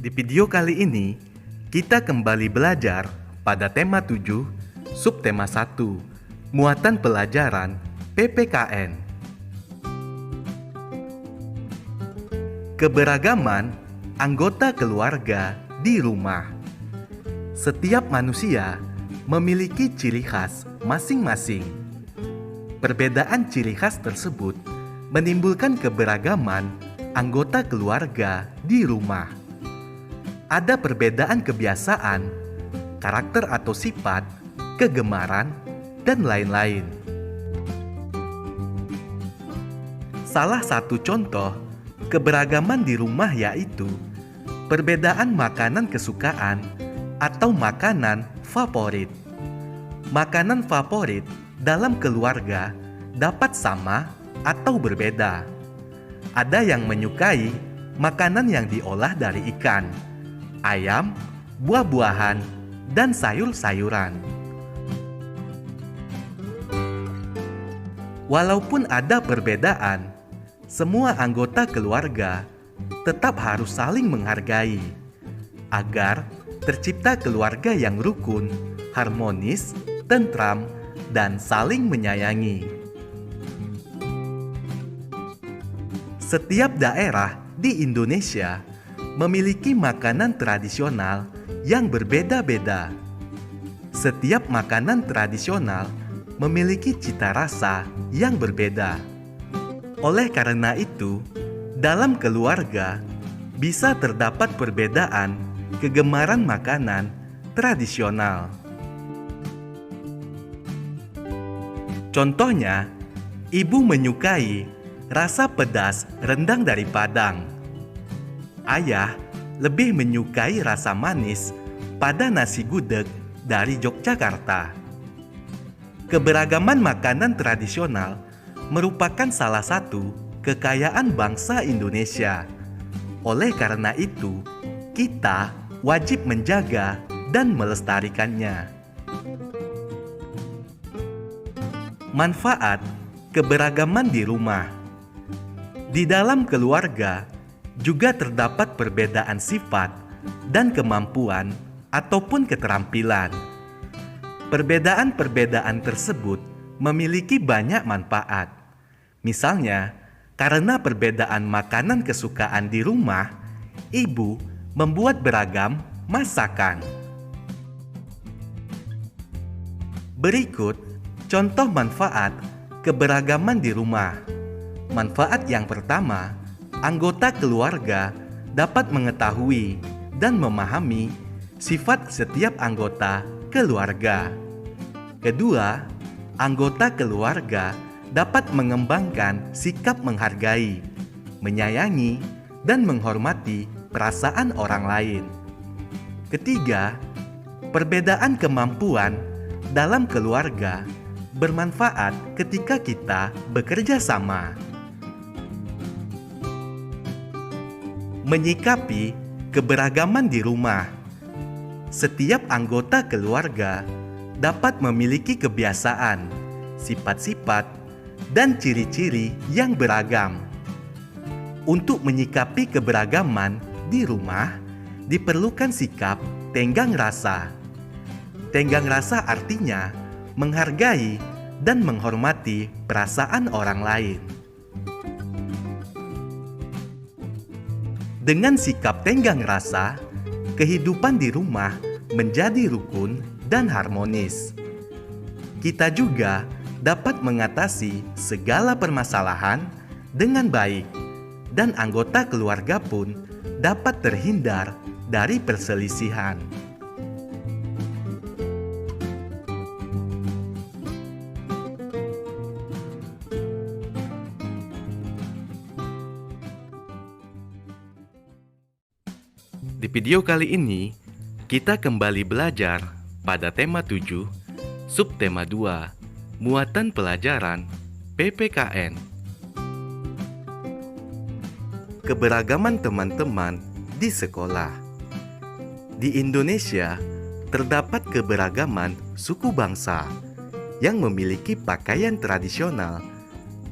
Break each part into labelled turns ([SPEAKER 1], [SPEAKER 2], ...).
[SPEAKER 1] Di video kali ini, kita kembali belajar pada tema 7, subtema 1, muatan pelajaran PPKN. Keberagaman anggota keluarga di rumah. Setiap manusia memiliki ciri khas masing-masing. Perbedaan ciri khas tersebut menimbulkan keberagaman anggota keluarga di rumah. Ada perbedaan kebiasaan, karakter atau sifat, kegemaran, dan lain-lain. Salah satu contoh keberagaman di rumah yaitu perbedaan makanan kesukaan atau makanan favorit. Makanan favorit dalam keluarga dapat sama atau berbeda. Ada yang menyukai makanan yang diolah dari ikan, ayam, buah-buahan, dan sayur-sayuran. Walaupun ada perbedaan, semua anggota keluarga tetap harus saling menghargai agar tercipta keluarga yang rukun, harmonis, tentram, dan saling menyayangi. Setiap daerah di Indonesia memiliki makanan tradisional yang berbeda-beda. Setiap makanan tradisional memiliki cita rasa yang berbeda. Oleh karena itu, dalam keluarga bisa terdapat perbedaan kegemaran makanan tradisional. Contohnya, ibu menyukai rasa pedas rendang dari Padang. Ayah lebih menyukai rasa manis pada nasi gudeg dari Yogyakarta. Keberagaman makanan tradisional merupakan salah satu kekayaan bangsa Indonesia. Oleh karena itu, kita wajib menjaga dan melestarikannya. Manfaat keberagaman di rumah. Di dalam keluarga juga terdapat perbedaan sifat dan kemampuan ataupun keterampilan. Perbedaan-perbedaan tersebut memiliki banyak manfaat. Misalnya, karena perbedaan makanan kesukaan di rumah, ibu membuat beragam masakan. Berikut contoh manfaat keberagaman di rumah. Manfaat yang pertama, anggota keluarga dapat mengetahui dan memahami sifat setiap anggota keluarga. Kedua, anggota keluarga dapat mengembangkan sikap menghargai, menyayangi, dan menghormati perasaan orang lain. Ketiga, perbedaan kemampuan dalam keluarga bermanfaat ketika kita bekerja sama. Menyikapi keberagaman di rumah. Setiap anggota keluarga dapat memiliki kebiasaan, sifat-sifat, dan ciri-ciri yang beragam. Untuk menyikapi keberagaman di rumah, diperlukan sikap tenggang rasa. Tenggang rasa artinya menghargai dan menghormati perasaan orang lain. Dengan sikap tenggang rasa, kehidupan di rumah menjadi rukun dan harmonis. Kita juga dapat mengatasi segala permasalahan dengan baik, dan anggota keluarga pun dapat terhindar dari perselisihan. Di video kali ini, kita kembali belajar pada tema 7, subtema 2, muatan pelajaran PPKN. Keberagaman teman-teman di sekolah. Di Indonesia, terdapat keberagaman suku bangsa yang memiliki pakaian tradisional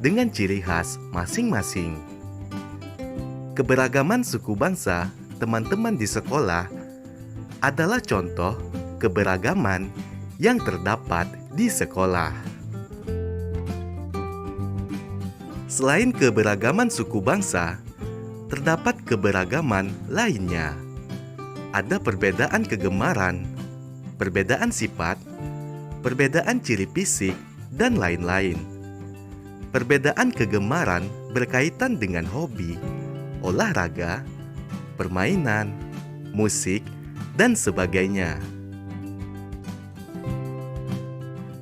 [SPEAKER 1] dengan ciri khas masing-masing. Keberagaman suku bangsa teman-teman di sekolah adalah contoh keberagaman yang terdapat di sekolah. Selain keberagaman suku bangsa, terdapat keberagaman lainnya. Ada perbedaan kegemaran, perbedaan sifat, perbedaan ciri fisik, dan lain-lain. Perbedaan kegemaran berkaitan dengan hobi, olahraga, permainan, musik, dan sebagainya.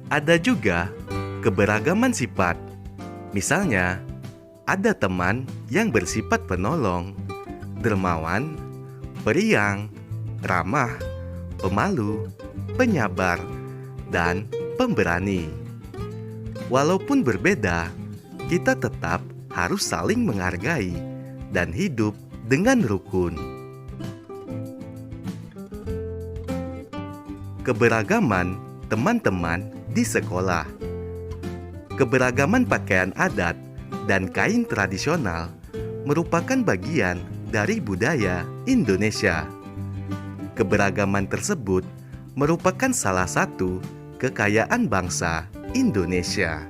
[SPEAKER 1] Ada juga keberagaman sifat. Misalnya, ada teman yang bersifat penolong, dermawan, periang, ramah, pemalu, penyabar, dan pemberani. Walaupun berbeda, kita tetap harus saling menghargai dan hidup dengan rukun. Keberagaman teman-teman di sekolah. Keberagaman pakaian adat dan kain tradisional merupakan bagian dari budaya Indonesia. Keberagaman tersebut merupakan salah satu kekayaan bangsa Indonesia.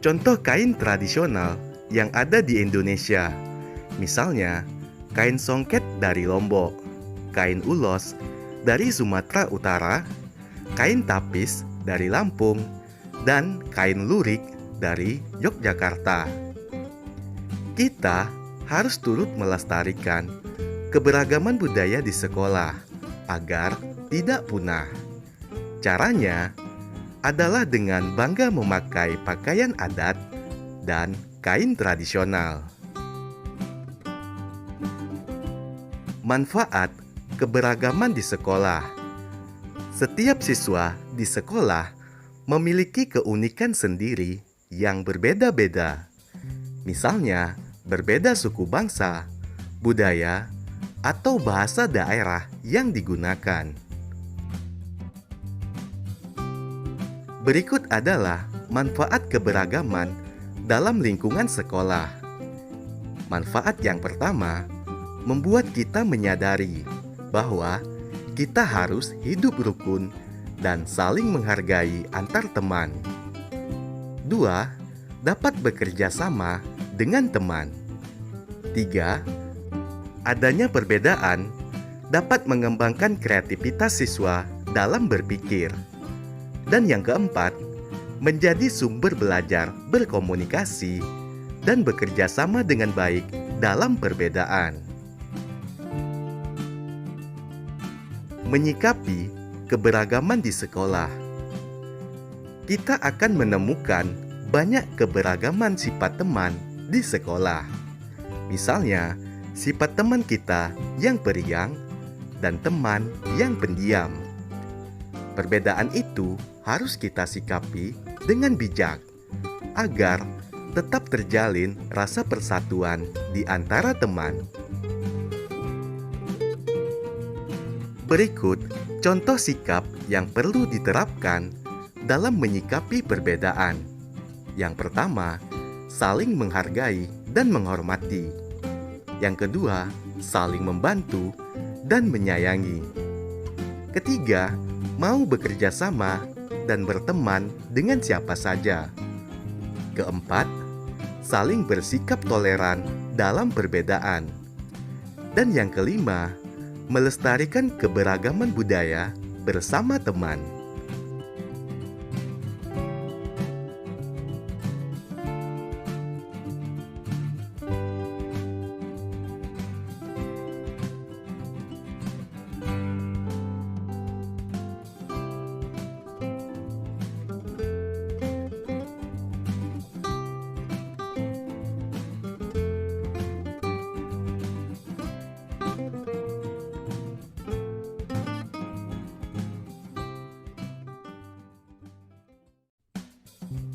[SPEAKER 1] Contoh kain tradisional yang ada di Indonesia, misalnya kain songket dari Lombok, kain ulos dari Sumatera Utara, kain tapis dari Lampung, dan kain lurik dari Yogyakarta. Kita harus turut melestarikan keberagaman budaya di sekolah agar tidak punah. Caranya adalah dengan bangga memakai pakaian adat dan kain tradisional. Manfaat keberagaman di sekolah. Setiap siswa di sekolah memiliki keunikan sendiri yang berbeda-beda. Misalnya, berbeda suku bangsa, budaya, atau bahasa daerah yang digunakan. Berikut adalah manfaat keberagaman dalam lingkungan sekolah. Manfaat yang pertama, membuat kita menyadari bahwa kita harus hidup rukun dan saling menghargai antar teman. 2. Dapat bekerja sama dengan teman. 3. Adanya perbedaan dapat mengembangkan kreativitas siswa dalam berpikir. Dan yang keempat, menjadi sumber belajar berkomunikasi dan bekerja sama dengan baik dalam perbedaan. Menyikapi keberagaman di sekolah, kita akan menemukan banyak keberagaman sifat teman di sekolah. Misalnya, sifat teman kita yang periang dan teman yang pendiam. Perbedaan itu harus kita sikapi dengan bijak agar tetap terjalin rasa persatuan di antara teman. Berikut contoh sikap yang perlu diterapkan dalam menyikapi perbedaan. Yang pertama, saling menghargai dan menghormati. Yang kedua, saling membantu dan menyayangi. Ketiga, mau bekerja sama dan berteman dengan siapa saja. Keempat, saling bersikap toleran dalam perbedaan. Dan yang kelima, melestarikan keberagaman budaya bersama teman.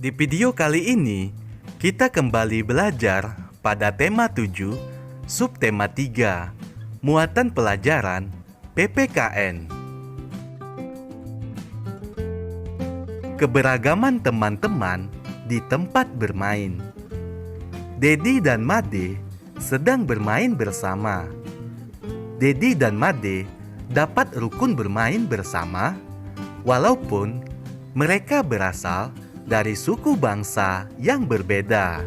[SPEAKER 1] Di video kali ini, kita kembali belajar pada tema 7, subtema 3, muatan pelajaran PPKN. Keberagaman teman-teman di tempat bermain. Dedi dan Made sedang bermain bersama. Dedi dan Made dapat rukun bermain bersama walaupun mereka berasal dari suku bangsa yang berbeda.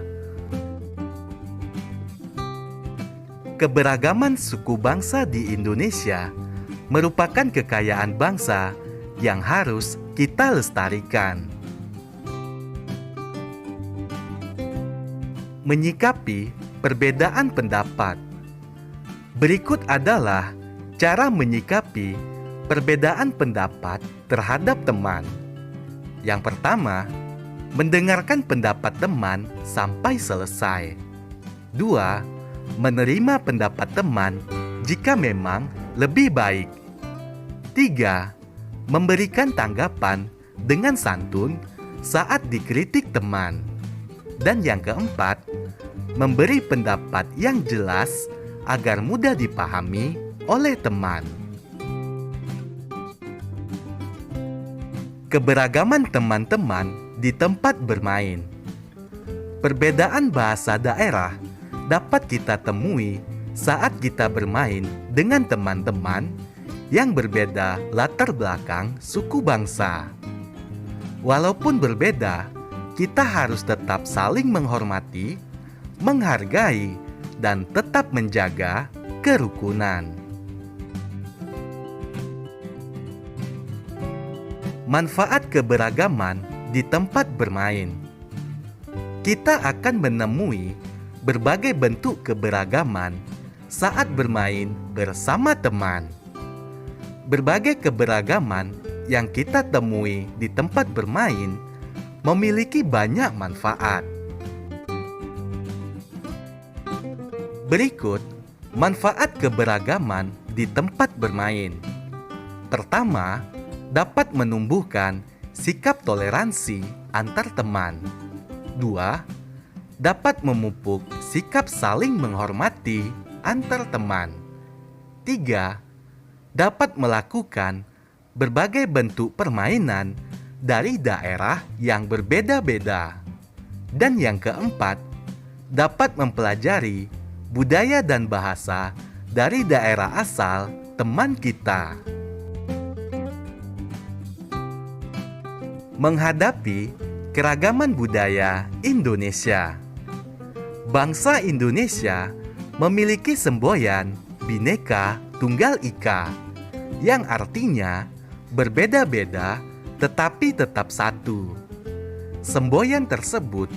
[SPEAKER 1] Keberagaman suku bangsa di Indonesia merupakan kekayaan bangsa yang harus kita lestarikan. Menyikapi perbedaan pendapat. Berikut adalah cara menyikapi perbedaan pendapat terhadap teman. Yang pertama, mendengarkan pendapat teman sampai selesai. 2. Menerima pendapat teman jika memang lebih baik. 3. Memberikan tanggapan dengan santun saat dikritik teman. Dan yang keempat, memberi pendapat yang jelas agar mudah dipahami oleh teman. Keberagaman teman-teman di tempat bermain. Perbedaan bahasa daerah dapat kita temui saat kita bermain dengan teman-teman yang berbeda latar belakang suku bangsa. Walaupun berbeda, kita harus tetap saling menghormati, menghargai, dan tetap menjaga kerukunan. Manfaat keberagaman di tempat bermain. Kita akan menemui berbagai bentuk keberagaman saat bermain bersama teman. Berbagai keberagaman yang kita temui di tempat bermain memiliki banyak manfaat. Berikut manfaat keberagaman di tempat bermain. Pertama, dapat menumbuhkan sikap toleransi antar teman. 2. Dapat memupuk sikap saling menghormati antar teman. 3. Dapat melakukan berbagai bentuk permainan dari daerah yang berbeda-beda. Dan yang keempat, dapat mempelajari budaya dan bahasa dari daerah asal teman kita. Menghadapi keragaman budaya Indonesia. Bangsa Indonesia memiliki semboyan Bhinneka Tunggal Ika, yang artinya berbeda-beda tetapi tetap satu. Semboyan tersebut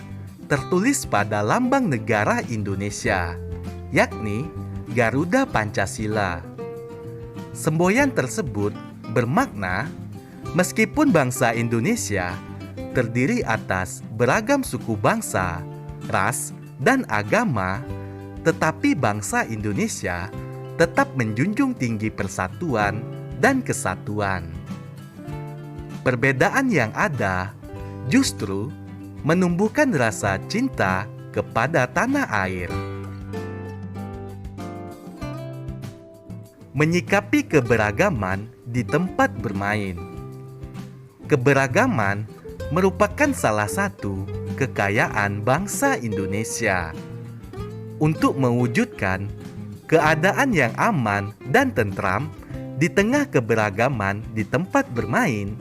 [SPEAKER 1] tertulis pada lambang negara Indonesia, yakni Garuda Pancasila. Semboyan tersebut bermakna meskipun bangsa Indonesia terdiri atas beragam suku bangsa, ras, dan agama, tetapi bangsa Indonesia tetap menjunjung tinggi persatuan dan kesatuan. Perbedaan yang ada justru menumbuhkan rasa cinta kepada tanah air. Menyikapi keberagaman di tempat bermain. Keberagaman merupakan salah satu kekayaan bangsa Indonesia. Untuk mewujudkan keadaan yang aman dan tentram di tengah keberagaman di tempat bermain,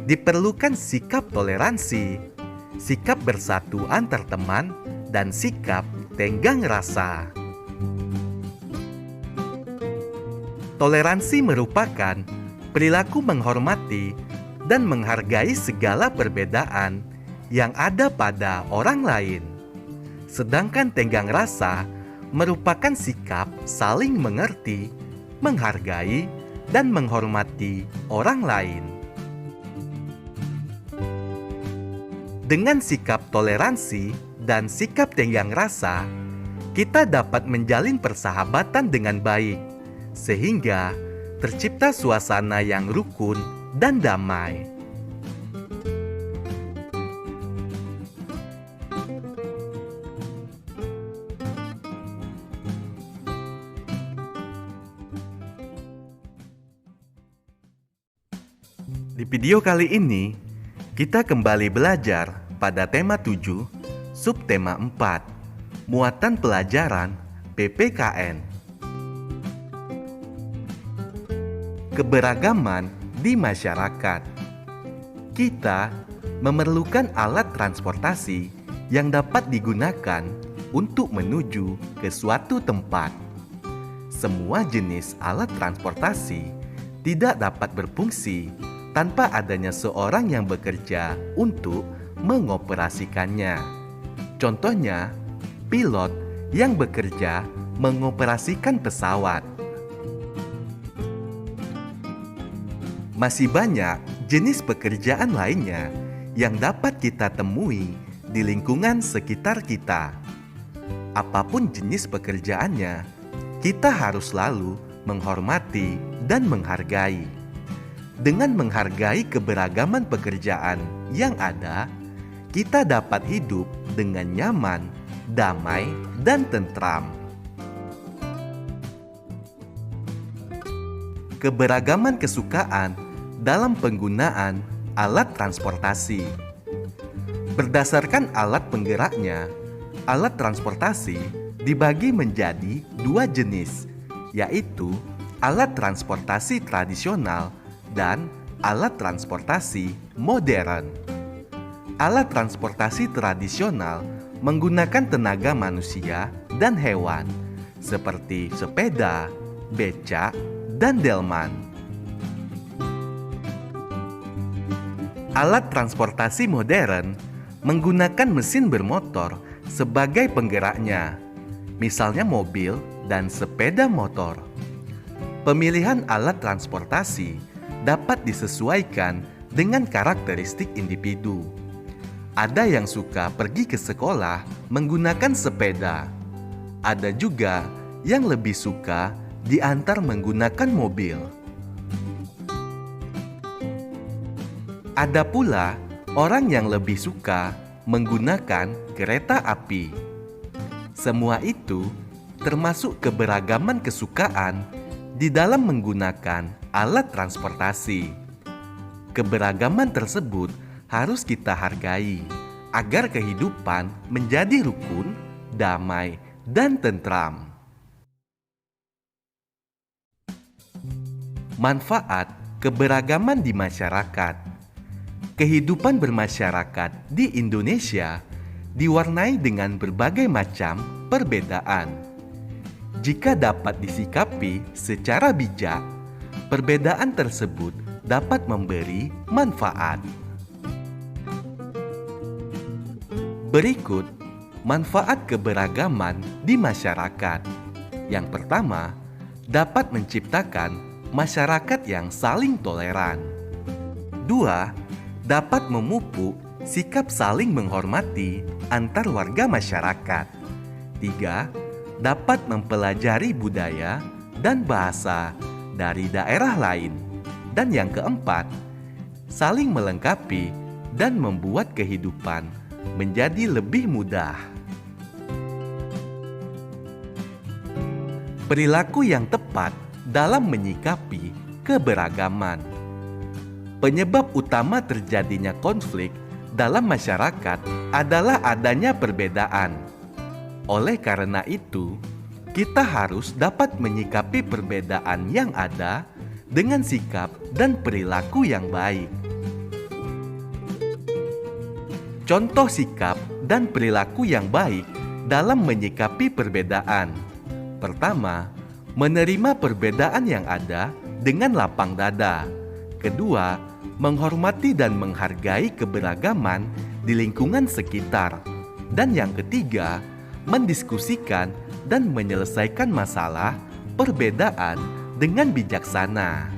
[SPEAKER 1] diperlukan sikap toleransi, sikap bersatu antar teman, dan sikap tenggang rasa. Toleransi merupakan perilaku menghormati dan menghargai segala perbedaan yang ada pada orang lain. Sedangkan tenggang rasa merupakan sikap saling mengerti, menghargai, dan menghormati orang lain. Dengan sikap toleransi dan sikap tenggang rasa, kita dapat menjalin persahabatan dengan baik, sehingga tercipta suasana yang rukun dan damai. Di video kali ini, kita kembali belajar pada tema 7, subtema 4, muatan pelajaran PPKN. Keberagaman di masyarakat. Kita memerlukan alat transportasi yang dapat digunakan untuk menuju ke suatu tempat. Semua jenis alat transportasi tidak dapat berfungsi tanpa adanya seorang yang bekerja untuk mengoperasikannya. Contohnya, pilot yang bekerja mengoperasikan pesawat. Masih banyak jenis pekerjaan lainnya yang dapat kita temui di lingkungan sekitar kita. Apapun jenis pekerjaannya, kita harus selalu menghormati dan menghargai. Dengan menghargai keberagaman pekerjaan yang ada, kita dapat hidup dengan nyaman, damai, dan tentram. Keberagaman kesukaan dalam penggunaan alat transportasi. Berdasarkan alat penggeraknya, alat transportasi dibagi menjadi dua jenis, yaitu alat transportasi tradisional dan alat transportasi modern. Alat transportasi tradisional menggunakan tenaga manusia dan hewan, seperti sepeda, becak, dan delman. Alat transportasi modern menggunakan mesin bermotor sebagai penggeraknya, misalnya mobil dan sepeda motor. Pemilihan alat transportasi dapat disesuaikan dengan karakteristik individu. Ada yang suka pergi ke sekolah menggunakan sepeda. Ada juga yang lebih suka diantar menggunakan mobil. Ada pula orang yang lebih suka menggunakan kereta api. Semua itu termasuk keberagaman kesukaan di dalam menggunakan alat transportasi. Keberagaman tersebut harus kita hargai agar kehidupan menjadi rukun, damai, dan tentram. Manfaat keberagaman di masyarakat. Kehidupan bermasyarakat di Indonesia diwarnai dengan berbagai macam perbedaan. Jika dapat disikapi secara bijak, perbedaan tersebut dapat memberi manfaat. Berikut manfaat keberagaman di masyarakat. Yang pertama, dapat menciptakan masyarakat yang saling toleran. 2. Dapat memupuk sikap saling menghormati antar warga masyarakat. 3. Dapat mempelajari budaya dan bahasa dari daerah lain. Dan yang keempat, saling melengkapi dan membuat kehidupan menjadi lebih mudah. Perilaku yang tepat dalam menyikapi keberagaman. Penyebab utama terjadinya konflik dalam masyarakat adalah adanya perbedaan. Oleh karena itu, kita harus dapat menyikapi perbedaan yang ada dengan sikap dan perilaku yang baik. Contoh sikap dan perilaku yang baik dalam menyikapi perbedaan. Pertama, menerima perbedaan yang ada dengan lapang dada. Kedua, menghormati dan menghargai keberagaman di lingkungan sekitar. Dan yang ketiga, mendiskusikan dan menyelesaikan masalah perbedaan dengan bijaksana.